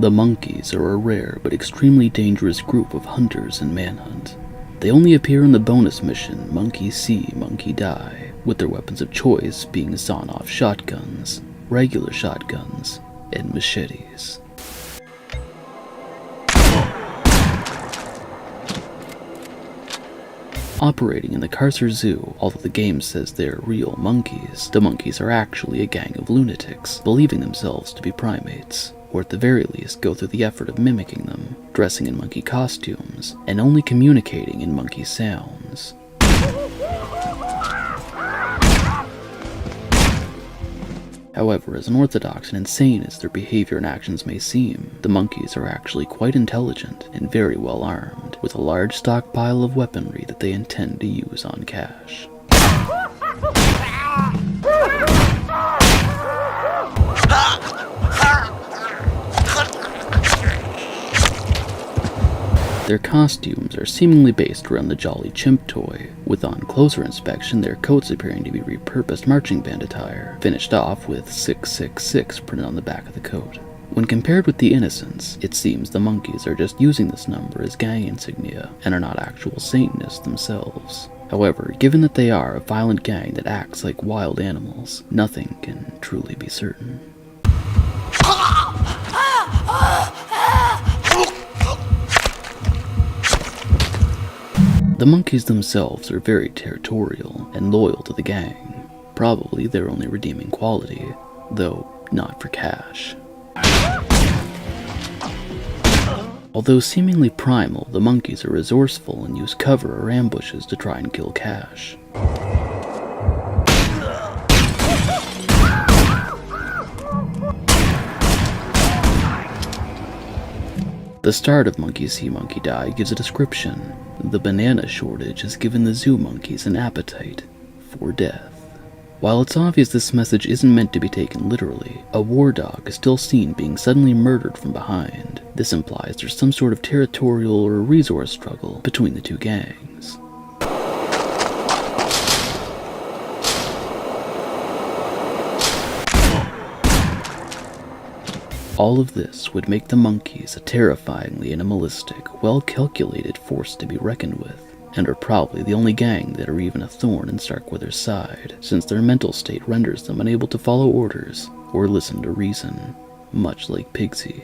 The Monkeys are a rare but extremely dangerous group of hunters in Manhunt. They only appear in the bonus mission Monkey See, Monkey Die, with their weapons of choice being sawn-off shotguns, regular shotguns, and machetes. Operating in the Carcer Zoo, although the game says they're real monkeys, the monkeys are actually a gang of lunatics, believing themselves to be primates, or at the very least go through the effort of mimicking them, dressing in monkey costumes, and only communicating in monkey sounds. However, as unorthodox and insane as their behavior and actions may seem, the monkeys are actually quite intelligent and very well armed, with a large stockpile of weaponry that they intend to use on cache. Their costumes are seemingly based around the Jolly Chimp toy, with on closer inspection their coats appearing to be repurposed marching band attire, finished off with 666 printed on the back of the coat. When compared with the Innocents, it seems the monkeys are just using this number as gang insignia, and are not actual Satanists themselves. However, given that they are a violent gang that acts like wild animals, nothing can truly be certain. The monkeys themselves are very territorial and loyal to the gang, probably their only redeeming quality, though not for cash. Although seemingly primal, the monkeys are resourceful and use cover or ambushes to try and kill cash. The start of Monkeys See, Monkey Die gives a description. The banana shortage has given the zoo monkeys an appetite for death. While it's obvious this message isn't meant to be taken literally, a war dog is still seen being suddenly murdered from behind. This implies there's some sort of territorial or resource struggle between the two gangs. All of this would make the monkeys a terrifyingly animalistic, well-calculated force to be reckoned with, and are probably the only gang that are even a thorn in Starkweather's side, since their mental state renders them unable to follow orders or listen to reason, much like Piggsy.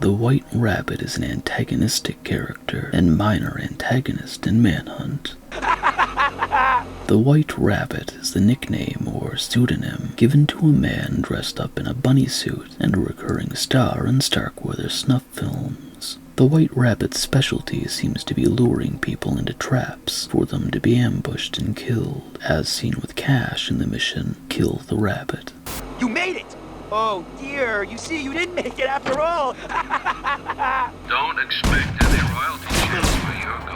The White Rabbit is an antagonistic character and minor antagonist in Manhunt. The White Rabbit is the nickname or pseudonym given to a man dressed up in a bunny suit and a recurring star in Starkweather snuff films. The White Rabbit's specialty seems to be luring people into traps for them to be ambushed and killed, as seen with Cash in the mission Kill the Rabbit. You made it! Oh dear, you see, you didn't make it after all! Don't expect any royalty checks where you're going.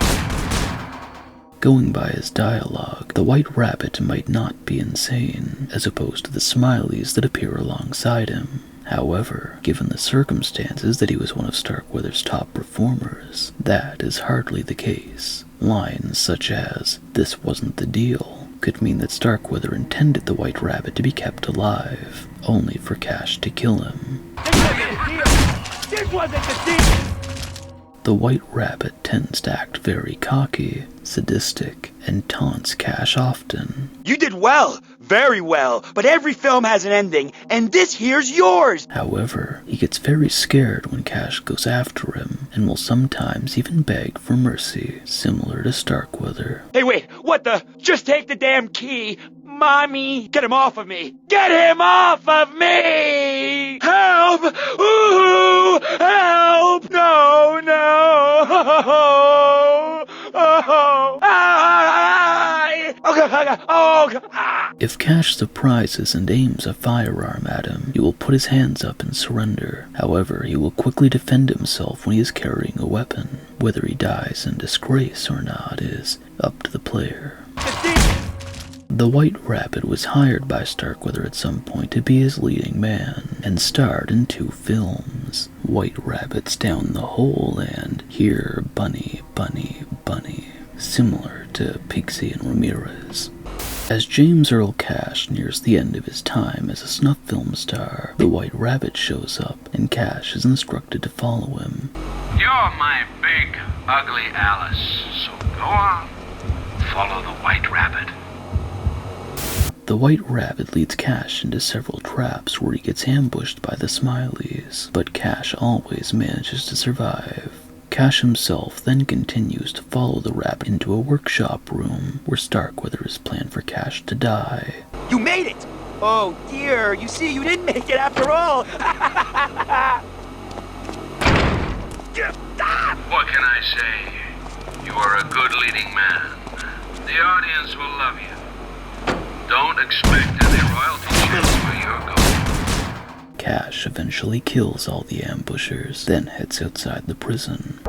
Going by his dialogue, the White Rabbit might not be insane, as opposed to the smileys that appear alongside him. However, given the circumstances that he was one of Starkweather's top performers, that is hardly the case. Lines such as, "This wasn't the deal," could mean that Starkweather intended the White Rabbit to be kept alive, only for Cash to kill him. This wasn't the deal! The White Rabbit tends to act very cocky, sadistic, and taunts Cash often. You did well, very well, but every film has an ending, and this here's yours! However, he gets very scared when Cash goes after him, and will sometimes even beg for mercy, similar to Starkweather. Hey wait, what the? Just take the damn key! Mommy, get him off of me! Get him off of me! Help! Ooh! Help! No, no! Oh! Oh! If Cash surprises and aims a firearm at him, he will put his hands up and surrender. However, he will quickly defend himself when he is carrying a weapon. Whether he dies in disgrace or not is up to the player. The White Rabbit was hired by Starkweather at some point to be his leading man, and starred in 2 films, White Rabbit's Down the Hole and Here, Bunny, Bunny, Bunny, similar to Piggsy and Ramirez. As James Earl Cash nears the end of his time as a snuff film star, the White Rabbit shows up, and Cash is instructed to follow him. You're my big, ugly Alice, so go on. Follow the White Rabbit. The White Rabbit leads Cash into several traps where he gets ambushed by the Smileys, but Cash always manages to survive. Cash himself then continues to follow the rabbit into a workshop room where Starkweather has planned for Cash to die. You made it! Oh dear, you see, you didn't make it after all! What can I say? You are a good leading man. The audience will love you. Don't expect any royalty checks where you're going. Cash eventually kills all the ambushers, then heads outside the prison.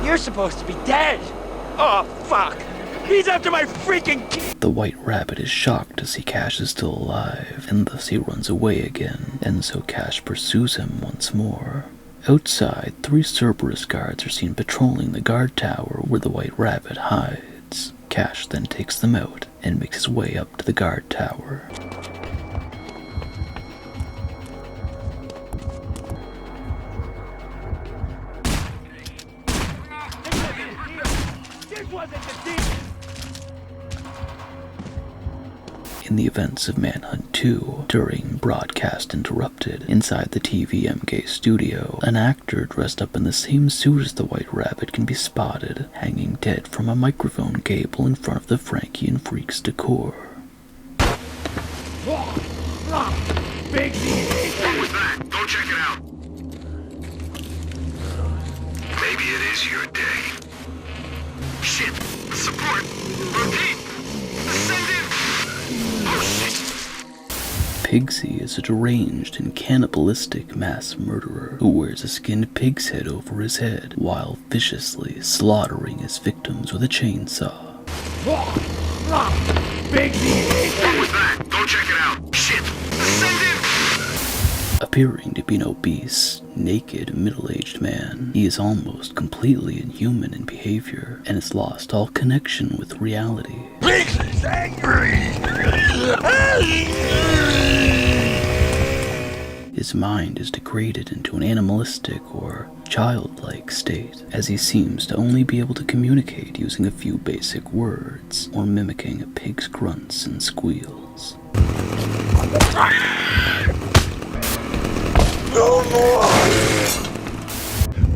You're supposed to be dead! Oh, fuck! He's after my freaking key! The White Rabbit is shocked to see Cash is still alive, and thus he runs away again, and so Cash pursues him once more. Outside, 3 Cerberus guards are seen patrolling the guard tower where the White Rabbit hides. Cash then takes them out and makes his way up to the guard tower. This wasn't the deal! In the events of Manhunt 2, during Broadcast Interrupted, inside the TVMK studio, an actor dressed up in the same suit as the White Rabbit can be spotted, hanging dead from a microphone cable in front of the Frankie and Freaks decor. Piggsy! What was that? Go check it out. Maybe it is your day. Shit! Support! Repeat! Send in! Oh shit! Piggsy is a deranged and cannibalistic mass murderer who wears a skinned pig's head over his head while viciously slaughtering his victims with a chainsaw. Piggsy! What was that? Go check it out. Shit! Send in! Appearing to be an obese, naked, middle-aged man, he is almost completely inhuman in behavior and has lost all connection with reality. Piggsy's angry! His mind is degraded into an animalistic or childlike state, as he seems to only be able to communicate using a few basic words, or mimicking a pig's grunts and squeals. No more!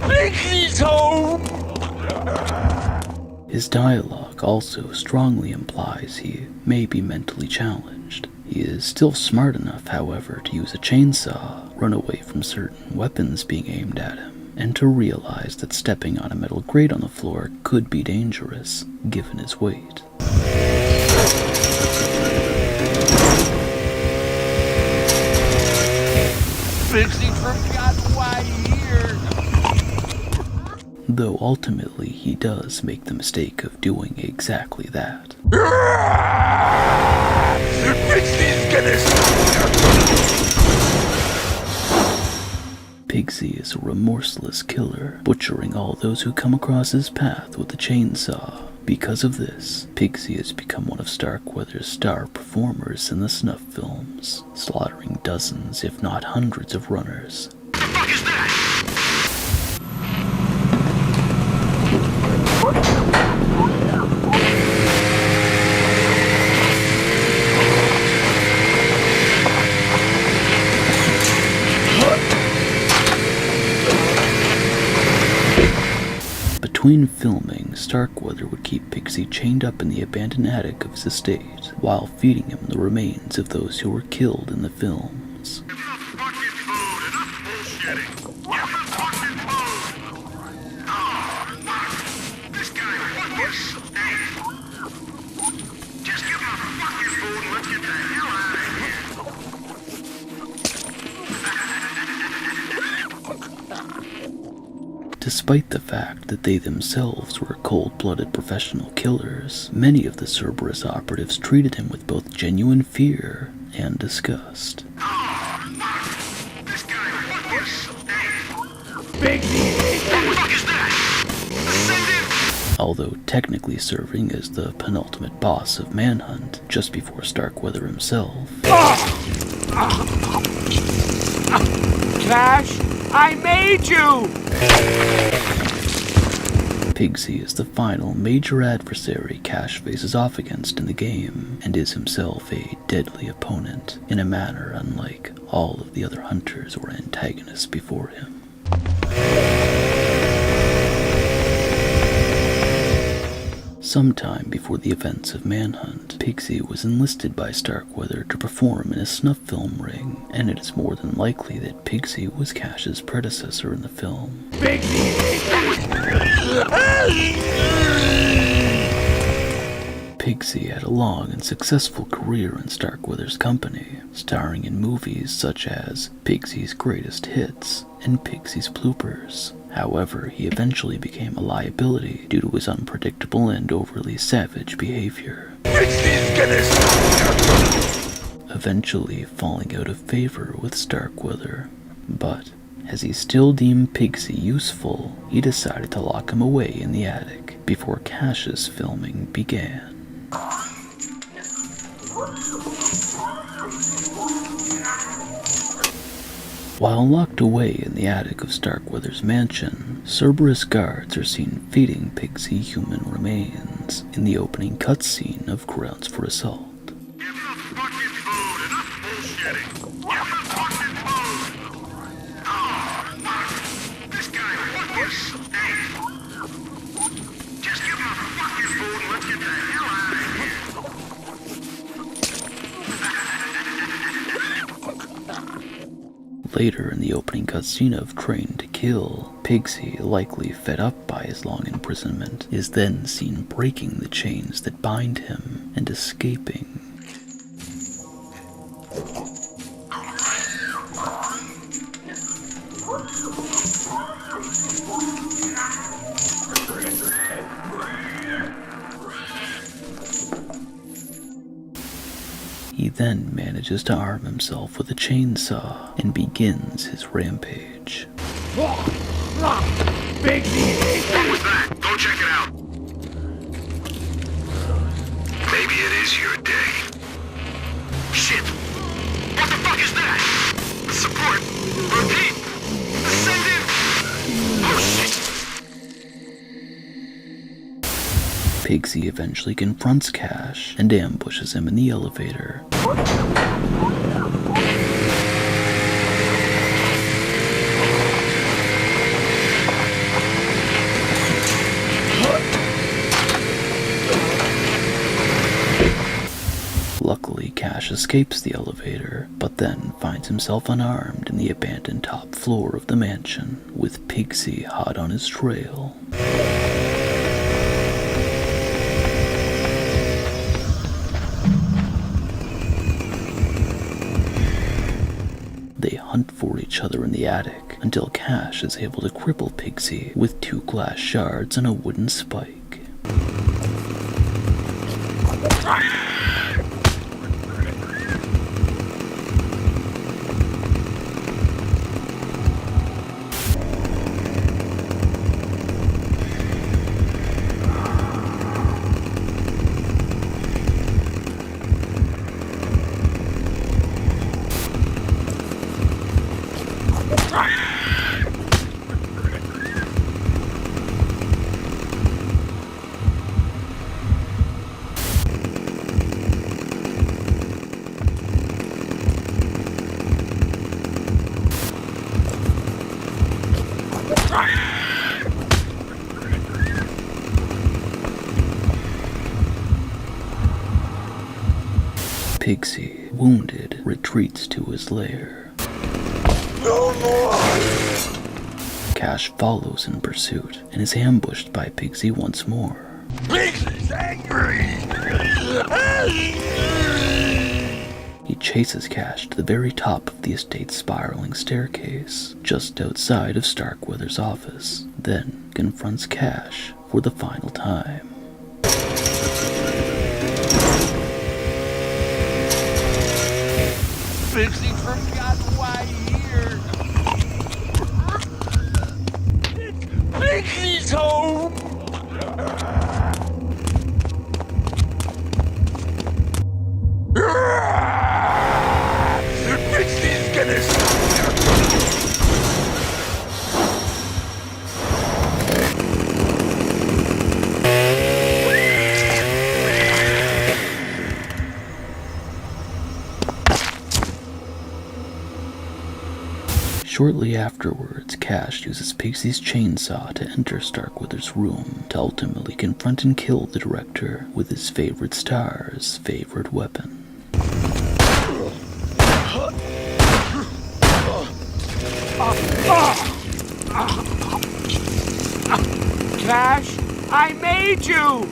Piggsy's home! His dialogue also strongly implies he may be mentally challenged. He is still smart enough, however, to use a chainsaw, run away from certain weapons being aimed at him, and to realize that stepping on a metal grate on the floor could be dangerous, given his weight. Piggsy forgot why here! Though ultimately he does make the mistake of doing exactly that. Pigsy's gonna... Piggsy is a remorseless killer, butchering all those who come across his path with a chainsaw. Because of this, Piggsy has become one of Starkweather's star performers in the snuff films, slaughtering dozens, if not hundreds of runners. What the fuck is that? Between filming, Starkweather would keep Piggsy chained up in the abandoned attic of his estate, while feeding him the remains of those who were killed in the films. Enough fucking food! Enough bullshitting! Give him fucking food! Oh, fuck! This guy fucking stinks! Just give him fucking food and let's get the hell out of here! Despite the fact that they themselves were cold-blooded professional killers, many of the Cerberus operatives treated him with both genuine fear and disgust. Oh, fuck! Piggsy! What the fuck is that? Send him! Although technically serving as the penultimate boss of Manhunt, just before Starkweather himself. Cash, I made you! Piggsy is the final major adversary Cash faces off against in the game, and is himself a deadly opponent, in a manner unlike all of the other hunters or antagonists before him. Sometime before the events of Manhunt, Piggsy was enlisted by Starkweather to perform in a snuff film ring, and it is more than likely that Piggsy was Cash's predecessor in the film. Piggsy had a long and successful career in Starkweather's company, starring in movies such as Piggsy's Greatest Hits and Piggsy's Bloopers. However, he eventually became a liability due to his unpredictable and overly savage behavior, eventually falling out of favor with Starkweather. But, as he still deemed Piggsy useful, he decided to lock him away in the attic before Cash's filming began. While locked away in the attic of Starkweather's mansion, Cerberus guards are seen feeding Piggsy human remains in the opening cutscene of Grounds for Assault. Give him fucking food! Enough bullshitting! Give him fucking food! Oh, fuck! This guy fucking stinks! Just give him fucking food and let's get the hell out of here! Later in the opening cutscene of Train to Kill, Piggsy, likely fed up by his long imprisonment, is then seen breaking the chains that bind him and escaping. He then manages to arm himself with a chainsaw and begins his rampage. Piggsy! What was that? Go check it out. Maybe it is your day. Shit! What the fuck is that? Support! Repeat! Ascendant! Oh shit! Piggsy eventually confronts Cash and ambushes him in the elevator. Luckily, Cash escapes the elevator, but then finds himself unarmed in the abandoned top floor of the mansion, with Piggsy hot on his trail. They hunt for each other in the attic until Cash is able to cripple Piggsy with 2 glass shards and a wooden spike. Piggsy, wounded, retreats to his lair. No more! Cash follows in pursuit and is ambushed by Piggsy once more. Piggsy's angry! He chases Cash to the very top of the estate's spiraling staircase, just outside of Starkweather's office, then confronts Cash for the final time. Piggsy forgot why here. Pigsy's home! Pigsy's gonna Shortly afterwards, Cash uses Piggsy's chainsaw to enter Starkweather's room to ultimately confront and kill the director with his favorite star's favorite weapon. Cash, I made you!